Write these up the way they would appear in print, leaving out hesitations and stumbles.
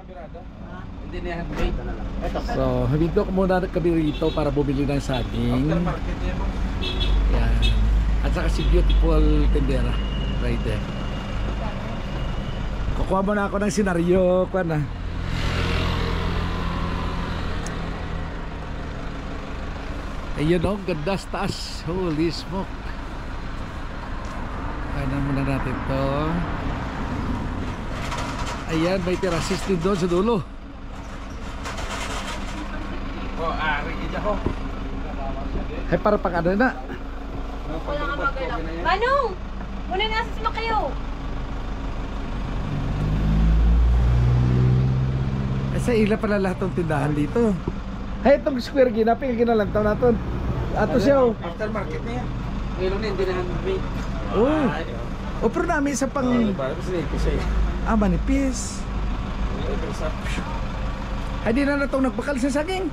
Hindi na handmade. So, habito ko muna kami rito para bumili ng saging. Yan. At saka si Beautiful Tendera. Right there. Kukuha muna ako ng senaryo. Kuha na. Ayun o, ganda sa taas. Holy smoke. Kanan muna natin to. Ayan, may terraces din doon sa dulo. Oh, ari ija ko. Ay, para pang ano na. Wala nga magalaw. Manong! Muna nasa sima kayo. Ay, sa ila pala lahat ng tindahan dito. Ay, itong square ginapin, ginalantaw natin. Ato siya o. Aftermarket niya. Ngayon na hindi na handmade. O, pero namin isa pang... manipis. Ay, di na itong nagpakal sa saging.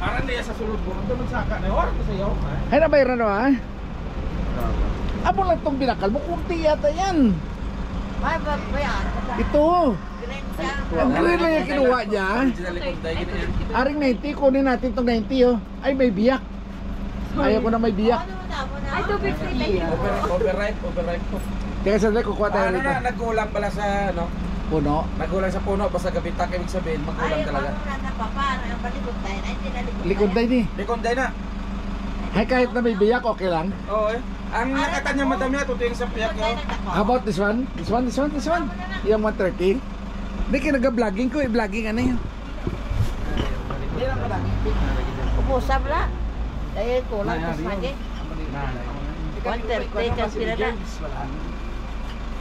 Aran niya sa sulod mo. Ito magsaka na yun. Kasi yun. Ay, nabayaran na ba? Abo lang itong binakal mo. Kunti yata yan. Ay, bayan. Ito. Ang green lang yung kinuha niya. Aring 90, kunin natin itong 90 oh. Ay, may biyak. Ayaw ko na may biyak. Ay, tubig sa ito. Overripe po. Teka sandali, kukuha tayo Ano rito. na, nagkulang pala sa ano? Puno. Nagkulang sa puno, basta gabitak, ibig sabihin, magkulang talaga. Likod na ini. Likonday na. Ay, kahit na may biyak, okay lang. Oo eh. Ang nakata niya madami na, tutuyin sa piyak niya. How about this one? This one? Yung 130? Hindi, kinaga-vlogging ko, i-vlogging ano yun. Hindi lang madami. Ubusap na. Dahil kulang sa saging. 130 ka sila na.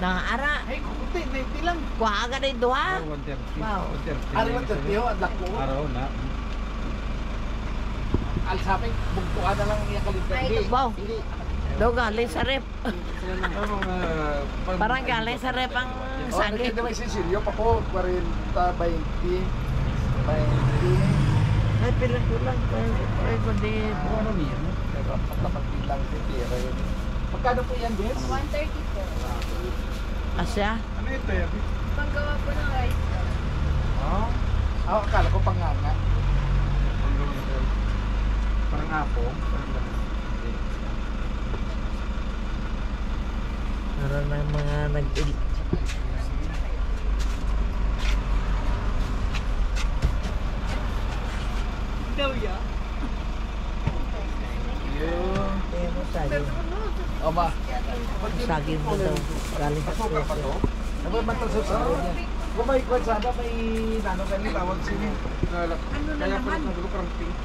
Nangara. Ay, kukunti, 90 lang. Kuha ka na yung duha. 130. Wow. 130. Ano 130 yun? Adlak ko. Araw na. Alsapin, bugtuan na lang yung kalita. Wow. Daw galing sa rep. Parang Parang galing sa rep ang saging. Hindi may sisilyo pa po, 40, 20, 20. Ay, pilang-pilang. Ay, kundi. Ano niya? Dapat bilang titira yun. Magkano po yan, Bes? 130 po. Asya? Ano ito yan? Panggawa po ng rice. Oo. Ako akala ko panganga. Parang apo. Para ng mga nag-il. Daw ya? Yun. Pero saging. O ba? Saging mo daw. Galing sa Asukal pa to? Ano ba matasok sa niya? Kung may kwan sana, may nano kayo tawag sino. Kaya pala nagulo parang pink.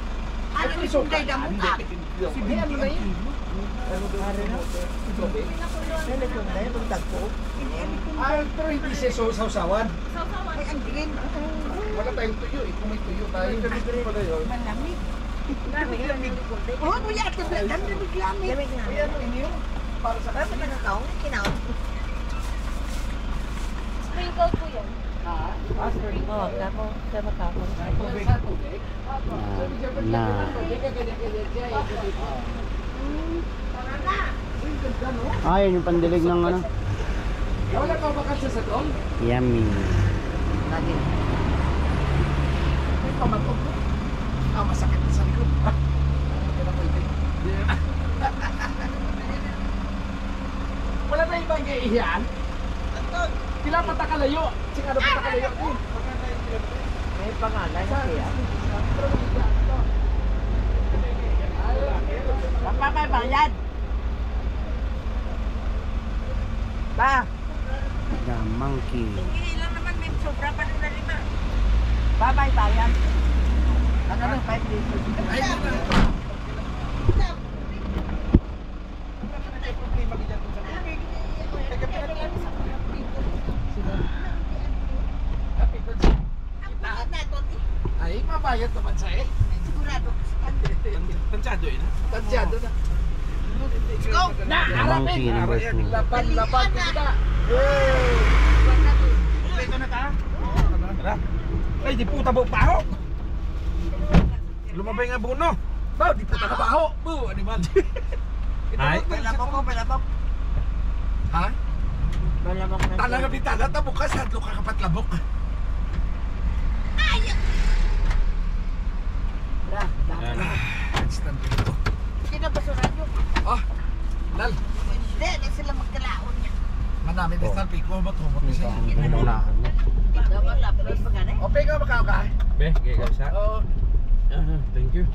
Ano yung sunday na mukha? Si Bin, ano na yun? Ah, pero hindi siya sausawan. Ay, ang green. Wala tayong tuyo eh. Kung may tuyo tayo. Pala yun. Malamig. Lamig. Oh, ano yan? Lamig. Lamig nga. Ay, ano inyo? Para sa Bakit nakakaon? Kinaon. Sprinkle po yan. Oo, kako. Kaya makakon. Ayun yung pandilig ng ano. Wala ka ba kasi sa doon? Yummy. Lagi. May pamatog mo. Ah, masakit na sa likod. Wala na ibang iiyan. Sila patakalayo. Sika na patakalayo. May pangalan siya. Papa, may bayad. Pa. The monkey. Hindi lang naman may sobra pa doon na 5. Pa, may bayad. Ano na? 5 pesos. Ay, ay, mabayad naman sa eh. Sigurado. Tansyado yun ha? Tansyado na. Let's go! Na, The monkey harapin! number 2. Laban, kita! Ito na ta? Ay, di puta ba paho? Lumabay nga buno. Bao, di puta ka baho! Bu, animal! Ay, Palabok ko, palabok. Ha? Palabok na. Talaga bitala, tabukas, hadlo ka kapatlabok. Be, kaya ka siya. Oo. Thank you.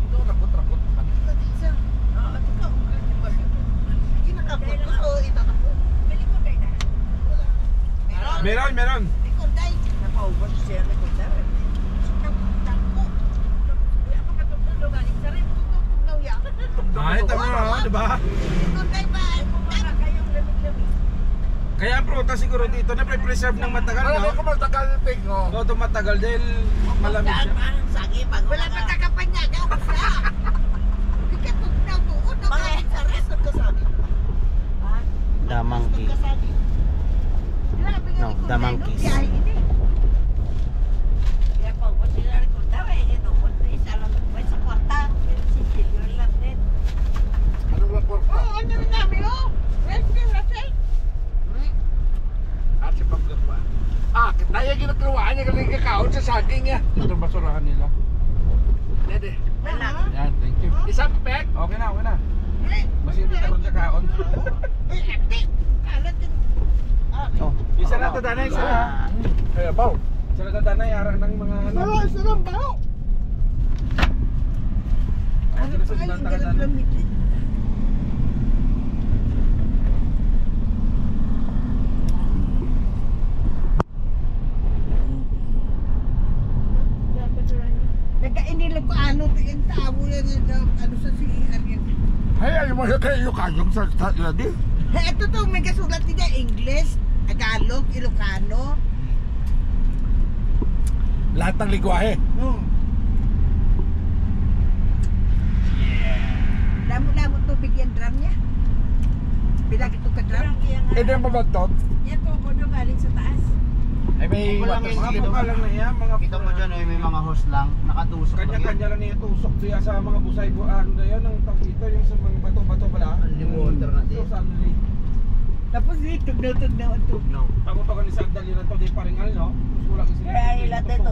Ito, rakot-rakot naman. Kinakapot ko o itatapot. Bili ko kayo na. Meron. Meron. Likod day. Napaubos siya likod day. Takbo. Ako katugtog galing sa rin. Tugnaw ya. Ay, tama na, di ba? Likod day ba? Para kayong lamig-lamig. Kaya ang prutas siguro dito na preserve ng matagal, Marami no? ko magtagal yung tingo. Oo, tumatagal dahil malamig siya. Sagi pag wala pa takapanyaga. Hindi ka tugnaw tuod. Sa rest of kasabi. The monkey. No, the monkeys. Kaya pag mo sila rin kung daw eh, ito, kung isa lang may sa kwarta, si Silvio lang din. Ano ba porta? Oo, ano rin namin, oh! Welcome, Rasay! At si Pagkakwa. Kaya ginagawa niya galing kakaon sa saging niya. Ito basurahan nila. Dede. Wala. Yan, thank you. Isang pek. Okay na. Mas hindi ka ron sa kaon. Eh, ate! Kalat din. Oh. Isa na to, Danay, isa na. Kaya baw. Isa na to, Danay, arang ng mga ano. Sarang baw. Ano sa Ang Danay? galang-lamig din. Nagkainilang ko ano, yung tao yung ano sa CR yan. Hay, ayaw mo siya kayo kanyang sa di. Ito to, may kasulat niya, English, Tagalog, Ilocano. Lahat ng ligwahe. Hmm. Damo-damo tubig yung drum niya. Bilang ito ka drum. Eh, di mo ba ito? Yan po po galing sa taas. Ay, may Wala water nga Mga skill. buka lang na yan, mga Kita mo dyan, may mga hose lang. Nakatusok lang yan. Kanya-kanya lang niya tusok siya sa mga busay buwan. Yan ang takito, yung sa mga bato-bato pala. Only water nga So, din. suddenly, Tapos dito, tugnaw-tugnaw ang tubig. No. tago-tago ni Sagdal yun ito, di paringal, no? Mas kulang sila. Kaya ilan dito,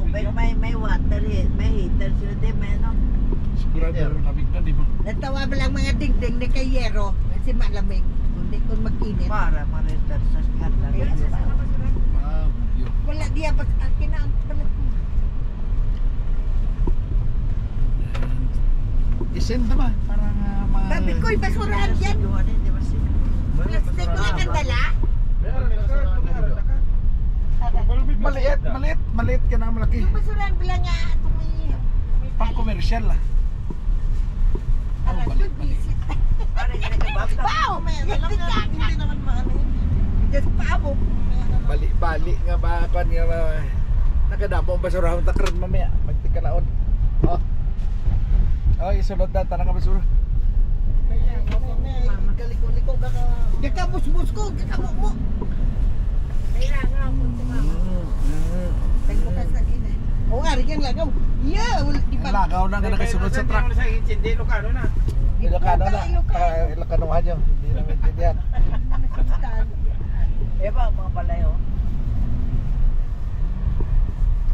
may water, may heater sila din, may ano. Sigurado lamig na, di ba? Natawa ba lang mga dingding ni kay Yero kasi malamig. Kundi kung mag-init. Para ma-heater sa skala. Wow, yun. Wala diya pa sa akin na ang balat mo. Isend naman. Parang Sabi ko, basurahan yan. Plastic ko lang ang dala. Maliit ka na malaki. Yung basurahan pala nga ito may Pang commercial lah. Alam ko, balik. visit. Wow! Hindi naman maano yun. Just paabo. Bali nga ba kan nga ba. Nakadamo ang basurahan takran mamaya. Magtikalaon. Oh. Oh, isunod na tanang ka basura. Kaliko-liko ka ka. Kakabus-bus ko, kakamu-mu. Kailangan ako sa Tagbukas na ina. O, ari yan lagaw. Yeah, wala di pa. Lagaw na nga nakasunod sa truck. Hindi, Ilocano na. Ilocano na. Ilocanohan nyo. Hindi namin intindihan. Eh ba, mga palayo?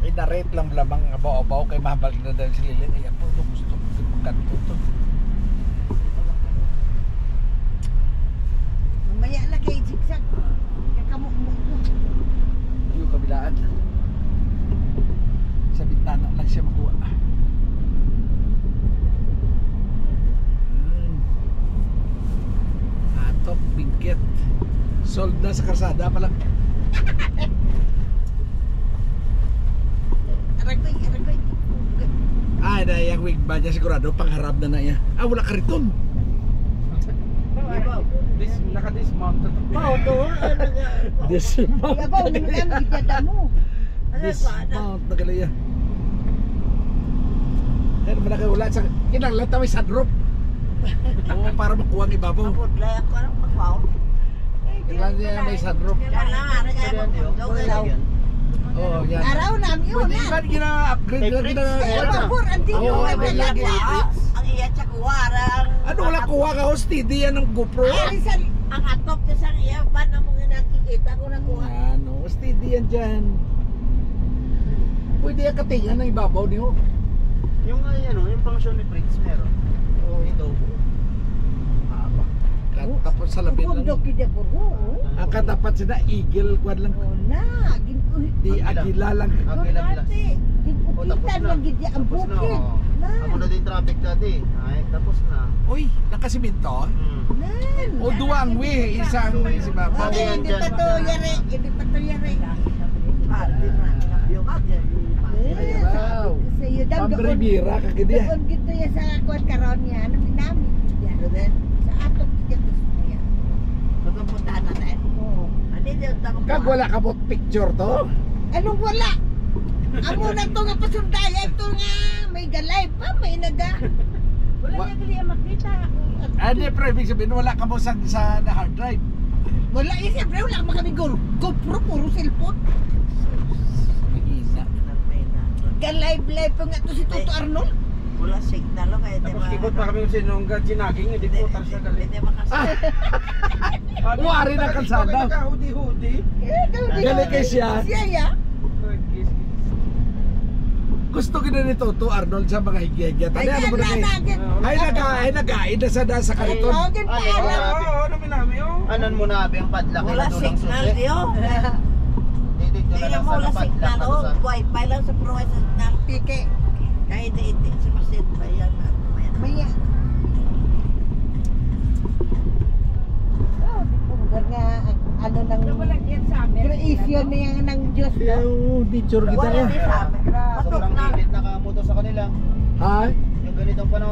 Inarate lang lamang abaw-abaw kay mahal na dahil si Lilin. Ay, po, ito gusto ko magkanto ito. Mamaya na kay zigzag. Kakamu-mu ko. Yung kabilaan. Sa bintana lang siya makuha. Atop, bingkit. Sold na sa karsada pa lang. Aragoy. Ay, na yung wig ba niya sigurado pangharap na niya. Ah, wala ka riton. Naka-dismounted. Dismount. Yabaw, nungan, gidada mo. Dismount na galaya. Kaya naman nakawala sa kinanglan tayo sa drop. Oo, para makuha ang ibabaw. Mapudlay ako lang magpaw. Kailangan niya may sunroof. Oh, yan. Araw namin yun, Pwede ha? ba gina-upgrade lang Eh, gina... mabur, ang dito Oo, nga may wala lagi. Ang iya sa kuwarang. Ano wala kuha ka ho? Steady yan ng GoPro? Alisan, ang atop ko sa iya, ba na mong nakikita ko na kuha. Ano, steady yan dyan. Pwede yan katingan ng ibabaw niyo. Yung yung function ni Fritz meron. Oh. Ito. Haba. Tapos sa labin Huwag lang. doki de burro. Ang katapat sila, eagle quad lang. Oh na, Di Agila lang. Agila Blas. O, tapos Kita na. lang gid ang Tapos na, bukid. oo. Ako na din traffic dati. Ay, tapos na. Uy, nakasimento? Nan. O duwang way, isang si Mama. Sabi yan Hindi dyan. pa to yari, hindi pa to yari. Wow. Sa iyo daw Pambribira ka gid ya. doon gito ya sa kuan karon niya, ano minami. Yan. Sa atong ticket niya. Pagkapuntahan natin. Oo. Ano yung tapos Kag wala ka bot picture to? Anong wala? Amo na to nga pasundaya ito nga may galay pa, may naga. Wala Wa- niya gali ang makita. Ano yung ibig sabihin, wala ka mo sa na hard drive. Wala eh, siyempre wala man kami GoPro, puro cellphone. Mahina. Galay-blay pa nga to si Toto Arnold. Wala signal lo kaya Tapos ikot pa kami sa sinunggan, sinaging, hindi po tar siya galing. Hindi makasal. Wari na kalsada. Naka-hudi-hudi. Galing kay siya. Siya ya. Gusto gina ni Toto Arnold sa mga higya-higya. Tani ano mo na kay? Ay nagain na sa dasa kariton. Tawagin pa Ay, alam. Oo, namin namin, oh. Anan mo na ang padlaki Wala na dulang signal susi. diyo. Didit ko na Tingnan lang mo sa wala padlak signal na o. dusan. Wifi lang sa pro sa signal. Pike. Kahit hindi sa masin pa yan. Maya. Oh, punggar nga ano nang yan sa amin. creation na yan ng Diyos. no? Yung picture kita Wala ya. din sa amin. Patok Sobrang na. init na kamuto sa kanila. Ha? Yung ganitong panahon